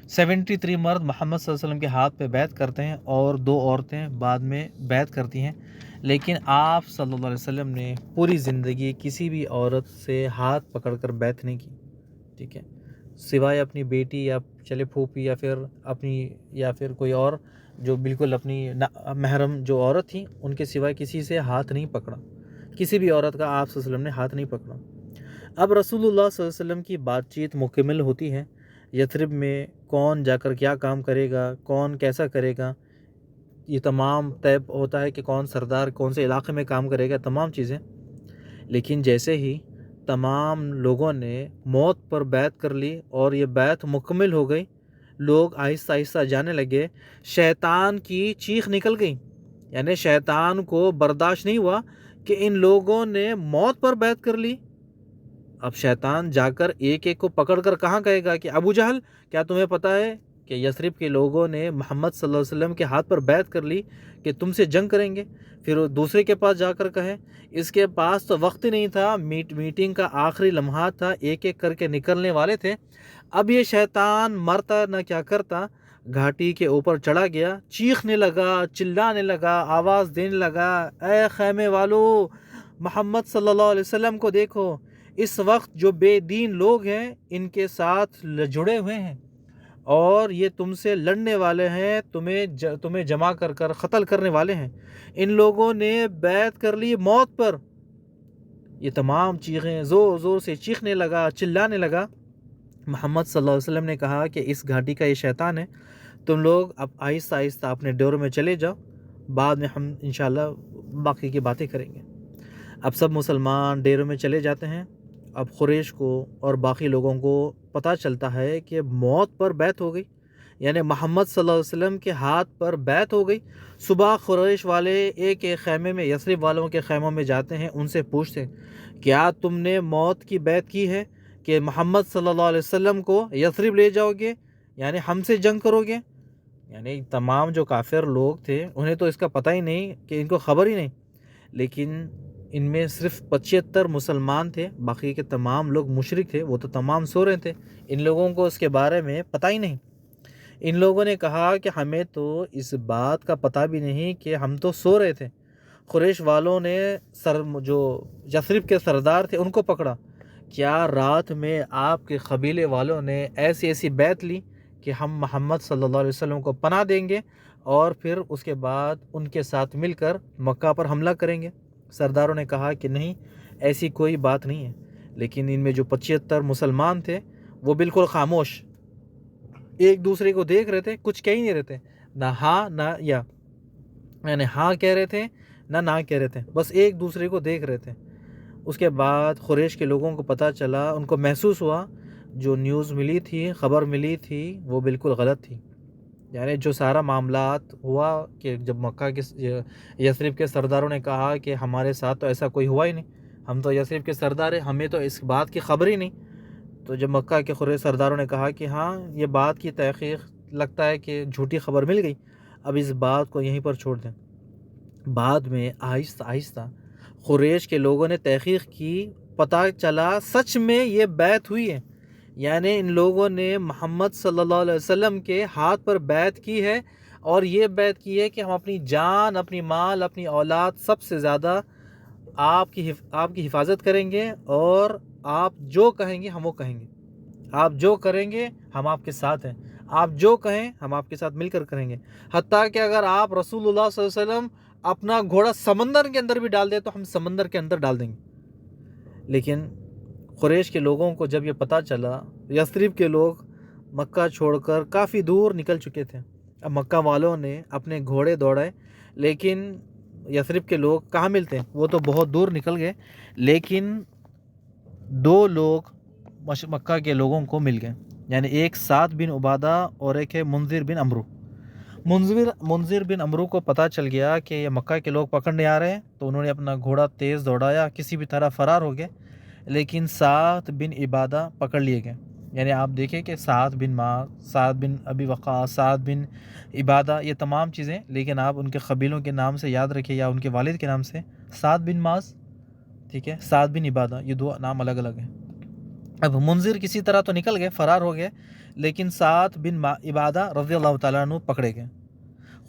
73 مرد محمد صلی اللہ علیہ وسلم کے ہاتھ پہ بیعت کرتے ہیں اور 2 عورتیں بعد میں بیعت کرتی ہیں، لیکن آپ صلی اللہ علیہ وسلم نے پوری زندگی کسی بھی عورت سے ہاتھ پکڑ کر بیعت نہیں کی، ٹھیک ہے، سوائے اپنی بیٹی یا چلے پھوپھی یا پھر کوئی اور جو بالکل اپنی محرم جو عورت تھی ان کے سوائے کسی سے ہاتھ نہیں پکڑا، کسی بھی عورت کا آپ صلی اللہ علیہ وسلم نے ہاتھ نہیں پکڑا۔ اب رسول اللہ صلی اللہ علیہ وسلم کی بات چیت مکمل ہوتی ہے، یثرب میں کون جا کر کیا کام کرے گا، کون کیسا کرے گا، یہ تمام طے ہوتا ہے کہ کون سردار کون سے علاقے میں کام کرے گا، تمام چیزیں۔ لیکن جیسے ہی تمام لوگوں نے موت پر بیعت کر لی اور یہ بیعت مکمل ہو گئی، لوگ آہستہ آہستہ جانے لگے، شیطان کی چیخ نکل گئی، یعنی شیطان کو برداشت نہیں ہوا کہ ان لوگوں نے موت پر بیعت کر لی۔ اب شیطان جا کر ایک ایک کو پکڑ کر کہاں کہے گا کہ ابو جہل، کیا تمہیں پتہ ہے کہ یثرب کے لوگوں نے محمد صلی اللہ علیہ وسلم کے ہاتھ پر بیعت کر لی کہ تم سے جنگ کریں گے؟ پھر وہ دوسرے کے پاس جا کر کہے، اس کے پاس تو وقت ہی نہیں تھا، میٹنگ کا آخری لمحات تھا، ایک ایک کر کے نکلنے والے تھے۔ اب یہ شیطان مرتا نہ کیا کرتا، گھاٹی کے اوپر چڑھا گیا، چیخنے لگا، چلانے لگا، آواز دینے لگا، اے خیمے والو، محمد صلی اللہ علیہ وسلم کو دیکھو، اس وقت جو بے دین لوگ ہیں ان کے ساتھ جڑے ہوئے ہیں اور یہ تم سے لڑنے والے ہیں، تمہیں جمع کر قتل کرنے والے ہیں، ان لوگوں نے بیعت کر لی موت پر۔ یہ تمام چیخیں زور زور سے چیخنے لگا، چلانے لگا۔ محمد صلی اللہ علیہ وسلم نے کہا کہ اس گھاٹی کا یہ شیطان ہے، تم لوگ اب آہستہ آہستہ اپنے ڈوروں میں چلے جاؤ، بعد میں ہم انشاءاللہ باقی کی باتیں کریں گے۔ اب سب مسلمان ڈیروں میں چلے جاتے ہیں۔ اب قریش کو اور باقی لوگوں کو پتہ چلتا ہے کہ موت پر بیعت ہو گئی، یعنی محمد صلی اللہ علیہ وسلم کے ہاتھ پر بیعت ہو گئی۔ صبح قریش والے ایک ایک خیمے میں، یثرب والوں کے خیموں میں جاتے ہیں، ان سے پوچھتے ہیں کیا تم نے موت کی بیعت کی ہے کہ محمد صلی اللہ علیہ وسلم کو یثرب لے جاؤ گے، یعنی ہم سے جنگ کرو گے؟ یعنی تمام جو کافر لوگ تھے انہیں تو اس کا پتہ ہی نہیں، کہ ان کو خبر ہی نہیں، لیکن ان میں صرف 75 مسلمان تھے، باقی کے تمام لوگ مشرک تھے، وہ تو تمام سو رہے تھے، ان لوگوں کو اس کے بارے میں پتہ ہی نہیں۔ ان لوگوں نے کہا کہ ہمیں تو اس بات کا پتہ بھی نہیں کہ ہم تو سو رہے تھے۔ قریش والوں نے جو یثرب کے سردار تھے ان کو پکڑا، کیا رات میں آپ کے قبیلے والوں نے ایسی بیعت لی کہ ہم محمد صلی اللہ علیہ وسلم کو پناہ دیں گے اور پھر اس کے بعد ان کے ساتھ مل کر مکہ پر حملہ کریں گے؟ سرداروں نے کہا کہ نہیں، ایسی کوئی بات نہیں ہے۔ لیکن ان میں جو 75 مسلمان تھے وہ بالکل خاموش، ایک دوسرے کو دیکھ رہے تھے، کچھ کہہ ہی نہیں رہے تھے، نہ ہاں نہ یا، یعنی ہاں کہہ رہے تھے نہ کہہ رہے تھے، بس ایک دوسرے کو دیکھ رہے تھے۔ اس کے بعد قریش کے لوگوں کو پتہ چلا، ان کو محسوس ہوا جو نیوز ملی تھی، خبر ملی تھی، وہ بالکل غلط تھی۔ یعنی جو سارا معاملات ہوا کہ جب مکہ کے یثرب کے سرداروں نے کہا کہ ہمارے ساتھ تو ایسا کوئی ہوا ہی نہیں، ہم تو یثرب کے سردار ہیں، ہمیں تو اس بات کی خبر ہی نہیں، تو جب مکہ کے قریش سرداروں نے کہا کہ ہاں یہ بات کی تحقیق لگتا ہے کہ جھوٹی خبر مل گئی، اب اس بات کو یہیں پر چھوڑ دیں۔ بعد میں آہستہ آہستہ قریش کے لوگوں نے تحقیق کی، پتہ چلا سچ میں یہ بیعت ہوئی ہے، یعنی ان لوگوں نے محمد صلی اللہ علیہ وسلم کے ہاتھ پر بیعت کی ہے، اور یہ بیعت کی ہے کہ ہم اپنی جان، اپنی مال، اپنی اولاد سب سے زیادہ آپ کی حفاظت کریں گے، اور آپ جو کہیں گے ہم وہ کہیں گے، آپ جو کریں گے ہم آپ کے ساتھ ہیں، آپ جو کہیں ہم آپ کے ساتھ مل کر کریں گے، حتیٰ کہ اگر آپ رسول اللہ صلی اللہ علیہ وسلم اپنا گھوڑا سمندر کے اندر بھی ڈال دیں تو ہم سمندر کے اندر ڈال دیں گے۔ لیکن قریش کے لوگوں کو جب یہ پتہ چلا، یثرب کے لوگ مکہ چھوڑ کر کافی دور نکل چکے تھے، اب مکہ والوں نے اپنے گھوڑے دوڑائے، لیکن یثرب کے لوگ کہاں ملتے ہیں، وہ تو بہت دور نکل گئے، لیکن دو لوگ مکہ کے لوگوں کو مل گئے، یعنی ایک سعد بن عبادہ اور ایک ہے منذر بن عمرو۔ منذر بن عمرو کو پتہ چل گیا کہ یہ مکہ کے لوگ پکڑنے آ رہے ہیں، تو انہوں نے اپنا گھوڑا تیز دوڑایا، کسی بھی طرح فرار ہو گئے، لیکن سعد بن عبادہ پکڑ لیے گئے۔ یعنی آپ دیکھیں کہ سعد بن معاذ، سعد بن ابی وقاص، سعد بن عبادہ، یہ تمام چیزیں، لیکن آپ ان کے قبیلوں کے نام سے یاد رکھیں یا ان کے والد کے نام سے، سعد بن معاذ، ٹھیک ہے، سعد بن عبادہ، یہ دو نام الگ الگ ہیں۔ اب منذر کسی طرح تو نکل گئے، فرار ہو گئے، لیکن سعد بن عبادہ رضی اللہ تعالیٰ عنہ پکڑے گئے۔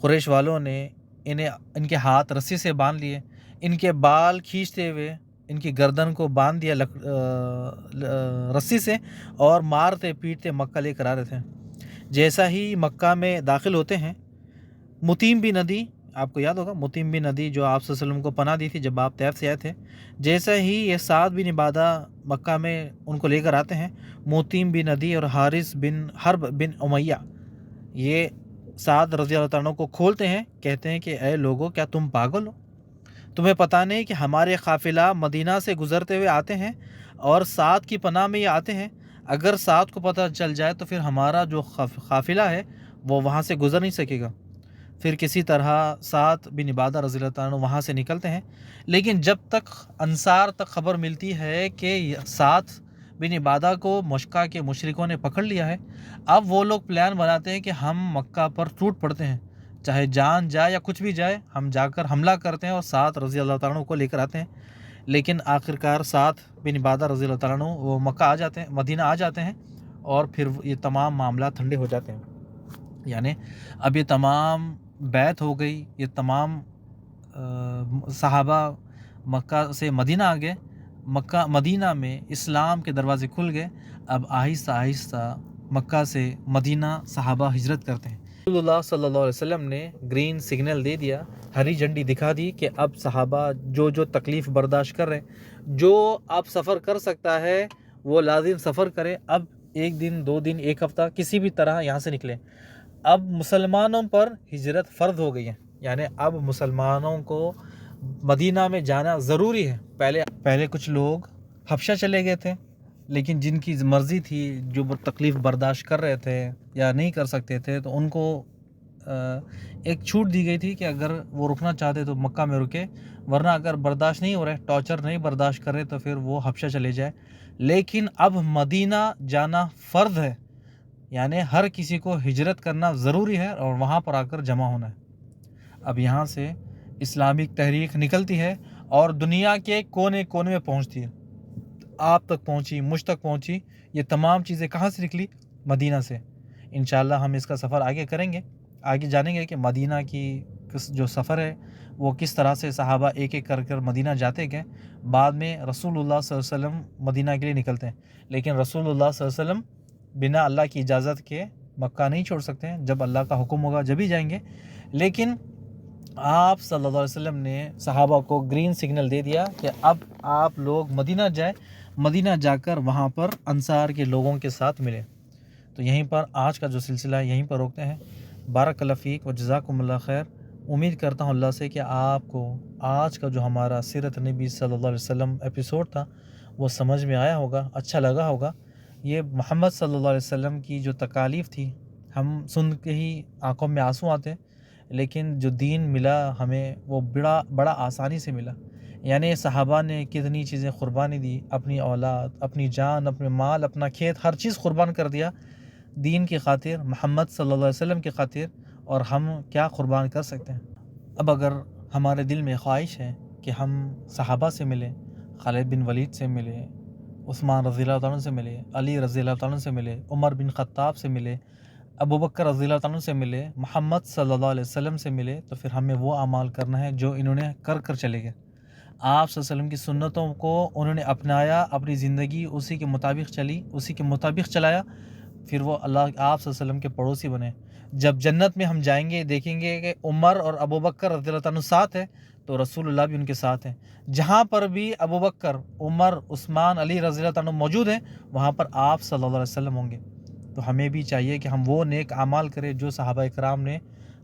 قریش والوں نے ان کے ہاتھ رسی سے باندھ لیے، ان کے بال کھینچتے ہوئے ان کی گردن کو باندھ دیا رسی سے، اور مارتے پیٹتے مکہ لے کر آ رہے تھے۔ جیسا ہی مکہ میں داخل ہوتے ہیں، متیم بھی ندی، آپ کو یاد ہوگا متیم بھی ندی جو آپ صلی اللہ علیہ وسلم کو پناہ دی تھی جب آپ طیف سے آئے تھے، جیسا ہی یہ سعد بن عبادہ مکہ میں ان کو لے کر آتے ہیں، متیم بن ندی اور حارث بن حرب بن امیہ یہ سعد رضی اللہ تعالیٰ کو کھولتے ہیں، کہتے ہیں کہ اے لوگو، کیا تم پاگل ہو؟ تمہیں پتہ نہیں کہ ہمارے قافلہ مدینہ سے گزرتے ہوئے آتے ہیں اور سعد کی پناہ میں یہ آتے ہیں، اگر سعد کو پتہ چل جائے تو پھر ہمارا جو قافلہ ہے وہ وہاں سے گزر نہیں سکے گا۔ پھر کسی طرح سعد بن عبادہ رضی اللہ تعالیٰ وہاں سے نکلتے ہیں، لیکن جب تک انصار تک خبر ملتی ہے کہ سعد بن عبادہ کو مکہ کے مشرکوں نے پکڑ لیا ہے، اب وہ لوگ پلان بناتے ہیں کہ ہم مکہ پر ٹوٹ پڑتے ہیں، چاہے جان جائے یا کچھ بھی جائے، ہم جا کر حملہ کرتے ہیں اور سعد رضی اللہ تعالیٰ کو لے کر آتے ہیں۔ لیکن آخرکار سعد بن عبادہ رضی اللہ تعالیٰ وہ مکہ آ جاتے ہیں، مدینہ آ جاتے ہیں، اور پھر یہ تمام معاملات ٹھنڈے ہو جاتے ہیں۔ یعنی اب یہ تمام بیعت ہو گئی، یہ تمام صحابہ مکہ سے مدینہ آ گئے، مدینہ میں اسلام کے دروازے کھل گئے، اب آہستہ آہستہ مکہ سے مدینہ صحابہ ہجرت کرتے ہیں۔ رسول اللہ صلی اللہ علیہ وسلم نے گرین سگنل دے دیا، ہری جھنڈی دکھا دی کہ اب صحابہ جو تکلیف برداشت کر رہے ہیں، جو اب سفر کر سکتا ہے وہ لازم سفر کرے، اب ایک دن، 2 دن، 1 ہفتہ، کسی بھی طرح یہاں سے نکلیں۔ اب مسلمانوں پر ہجرت فرض ہو گئی ہے، یعنی اب مسلمانوں کو مدینہ میں جانا ضروری ہے۔ پہلے کچھ لوگ حبشہ چلے گئے تھے، لیکن جن کی مرضی تھی، جو تکلیف برداشت کر رہے تھے یا نہیں کر سکتے تھے، تو ان کو ایک چھوٹ دی گئی تھی کہ اگر وہ رکنا چاہتے تو مکہ میں رکے، ورنہ اگر برداشت نہیں ہو رہے، ٹارچر نہیں برداشت کر رہے، تو پھر وہ حبشہ چلے جائے۔ لیکن اب مدینہ جانا فرض ہے، یعنی ہر کسی کو ہجرت کرنا ضروری ہے اور وہاں پر آ کر جمع ہونا ہے۔ اب یہاں سے اسلامک تحریک نکلتی ہے اور دنیا کے کونے کونے میں پہنچتی ہے، آپ تک پہنچی، مجھ تک پہنچی۔ یہ تمام چیزیں کہاں سے نکلی؟ مدینہ سے۔ انشاءاللہ ہم اس کا سفر آگے کریں گے، آگے جانیں گے کہ مدینہ کی جو سفر ہے وہ کس طرح سے صحابہ ایک ایک کر مدینہ جاتے گئے۔ بعد میں رسول اللہ صلی اللہ علیہ وسلم مدینہ کے لیے نکلتے ہیں، لیکن رسول اللہ صلی اللہ علیہ وسلم بنا اللہ کی اجازت کے مکہ نہیں چھوڑ سکتے ہیں، جب اللہ کا حکم ہوگا جب ہی جائیں گے۔ لیکن آپ صلی اللہ علیہ وسلم نے صحابہ کو گرین سگنل دے دیا کہ اب آپ لوگ مدینہ جائیں، مدینہ جا کر وہاں پر انصار کے لوگوں کے ساتھ ملیں۔ تو یہیں پر آج کا جو سلسلہ ہے یہیں پر روکتے ہیں۔ بارک اللہ فیک و جزاکم اللہ خیر۔ امید کرتا ہوں اللہ سے کہ آپ کو آج کا جو ہمارا سیرت نبی صلی اللہ علیہ وسلم ایپیسوڈ تھا وہ سمجھ میں آیا ہوگا، اچھا لگا ہوگا۔ یہ محمد صلی اللہ علیہ وسلم کی جو تکالیف تھی، ہم سن کے ہی آنکھوں میں آنسو آتے ہیں، لیکن جو دین ملا ہمیں وہ بڑا آسانی سے ملا۔ یعنی صحابہ نے کتنی چیزیں قربانی دی، اپنی اولاد، اپنی جان، اپنے مال، اپنا کھیت، ہر چیز قربان کر دیا دین کی خاطر، محمد صلی اللہ علیہ وسلم کی خاطر، اور ہم کیا قربان کر سکتے ہیں؟ اب اگر ہمارے دل میں خواہش ہے کہ ہم صحابہ سے ملیں، خالد بن ولید سے ملے، عثمان رضی اللہ تعالیٰ عنہ سے ملے، علی رضی اللہ تعالیٰ عنہ سے ملے، عمر بن خطاب سے ملے، ابو بکر رضی اللہ تعالیٰ عنہ سے ملے، محمد صلی اللہ علیہ وسلم سے ملے، تو پھر ہمیں وہ اعمال کرنا ہے جو انہوں نے کر چلے گئے۔ آپ صلی اللہ علیہ وسلم کی سنتوں کو انہوں نے اپنایا، اپنی زندگی اسی کے مطابق چلی، اسی کے مطابق چلایا، پھر وہ آپ صلی اللہ علیہ وسلم کے پڑوسی بنے۔ جب جنت میں ہم جائیں گے دیکھیں گے کہ عمر اور ابو بکر رضی اللہ تعالیٰ عنہ ساتھ ہیں، تو رسول اللہ بھی ان کے ساتھ ہیں۔ جہاں پر بھی ابو بکر، عمر، عثمان، علی رضی اللہ تعالیٰ عنہ موجود ہیں، وہاں پر آپ صلی اللہ علیہ وسلم ہوں گے۔ تو ہمیں بھی چاہیے کہ ہم وہ نیک اعمال کریں جو صحابہ کرام نے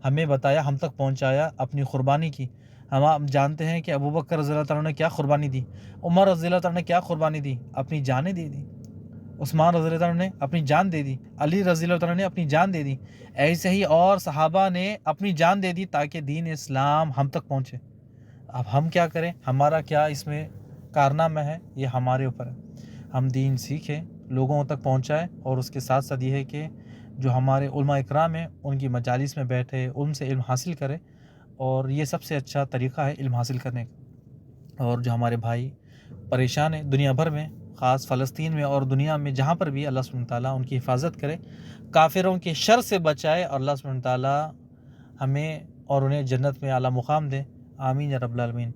ہمیں بتایا، ہم تک پہنچایا، اپنی قربانی کی۔ ہم جانتے ہیں کہ ابو بکر رضی اللہ تعالیٰ نے کیا قربانی دی، عمر رضی اللہ تعالیٰ نے کیا قربانی دی، اپنی جانیں دے دی، عثمان رضی اللہ تعالیٰ نے اپنی جان دے دی، علی رضی اللہ تعالیٰ نے اپنی جان دے دی، ایسے ہی اور صحابہ نے اپنی جان دے دی تاکہ دین اسلام ہم تک پہنچے۔ اب ہم کیا کریں، ہمارا کیا اس میں کارنامہ ہے، یہ ہمارے اوپر ہے۔ ہم دین سیکھیں، لوگوں تک پہنچائیں، اور اس کے ساتھ ساتھ یہ ہے کہ جو ہمارے علماء اکرام ہیں ان کی مجالس میں بیٹھے، ان سے علم حاصل کریں، اور یہ سب سے اچھا طریقہ ہے علم حاصل کرنے کا۔ اور جو ہمارے بھائی پریشان ہیں دنیا بھر میں، خاص فلسطین میں اور دنیا میں جہاں پر بھی، اللہ سبحانہ تعالیٰ ان کی حفاظت کرے، کافروں کے شر سے بچائے، اور اللہ سبحانہ تعالیٰ ہمیں اور انہیں جنت میں اعلیٰ مقام دے۔ آمین یا رب العالمین۔